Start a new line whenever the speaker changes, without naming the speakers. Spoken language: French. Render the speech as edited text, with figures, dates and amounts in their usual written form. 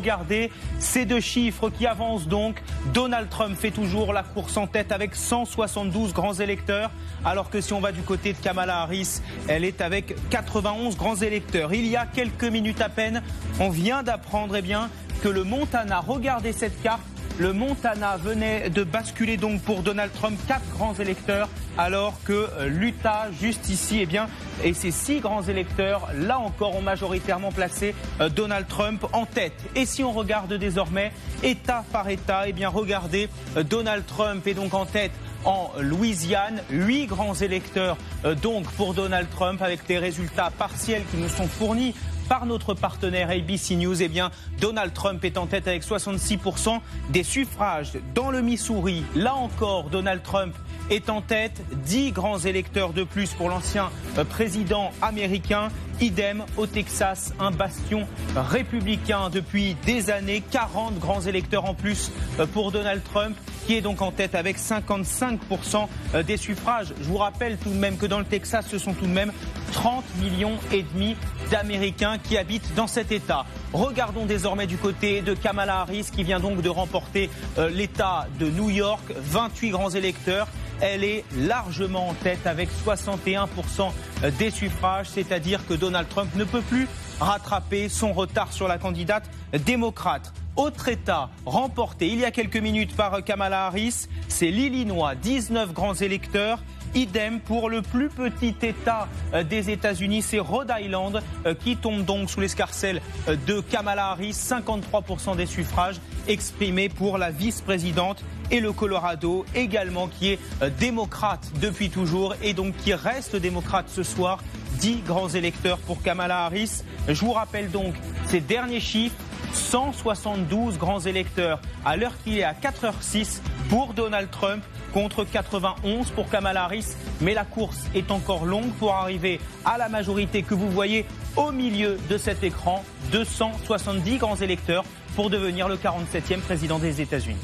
Regardez ces deux chiffres qui avancent donc. Donald Trump fait toujours la course en tête avec 172 grands électeurs, alors que si on va du côté de Kamala Harris, elle est avec 91 grands électeurs. Il y a quelques minutes à peine, on vient d'apprendre que le Montana, regardez cette carte, le Montana venait de basculer donc pour Donald Trump 4 grands électeurs, alors que l'Utah, juste ici, et ces 6 grands électeurs, là encore, ont majoritairement placé Donald Trump en tête. Et si on regarde désormais État par État, regardez, Donald Trump est donc en tête en Louisiane, 8 grands électeurs donc pour Donald Trump, avec les résultats partiels qui nous sont fournis par notre partenaire ABC News. Donald Trump est en tête avec 66% des suffrages. Dans le Missouri, là encore, Donald Trump est en tête, 10 grands électeurs de plus pour l'ancien président américain. Idem au Texas, un bastion républicain depuis des années, 40 grands électeurs en plus pour Donald Trump, qui est donc en tête avec 55% des suffrages. Je vous rappelle tout de même que dans le Texas, ce sont tout de même 30 millions et demi d'Américains qui habitent dans cet État. Regardons désormais du côté de Kamala Harris, qui vient donc de remporter l'État de New York, 28 grands électeurs. Elle est largement en tête avec 61% des suffrages, c'est-à-dire que Donald Trump ne peut plus rattraper son retard sur la candidate démocrate. Autre État remporté il y a quelques minutes par Kamala Harris, c'est l'Illinois, 19 grands électeurs. Idem pour le plus petit État des États-Unis, c'est Rhode Island qui tombe donc sous l'escarcelle de Kamala Harris, 53% des suffrages exprimés pour la vice-présidente, et le Colorado également qui est démocrate depuis toujours et donc qui reste démocrate ce soir, 10 grands électeurs pour Kamala Harris. Je vous rappelle donc ces derniers chiffres, 172 grands électeurs à l'heure qu'il est à 4h06 pour Donald Trump contre 91 pour Kamala Harris. Mais la course est encore longue pour arriver à la majorité que vous voyez au milieu de cet écran, 270 grands électeurs pour devenir le 47e président des États-Unis.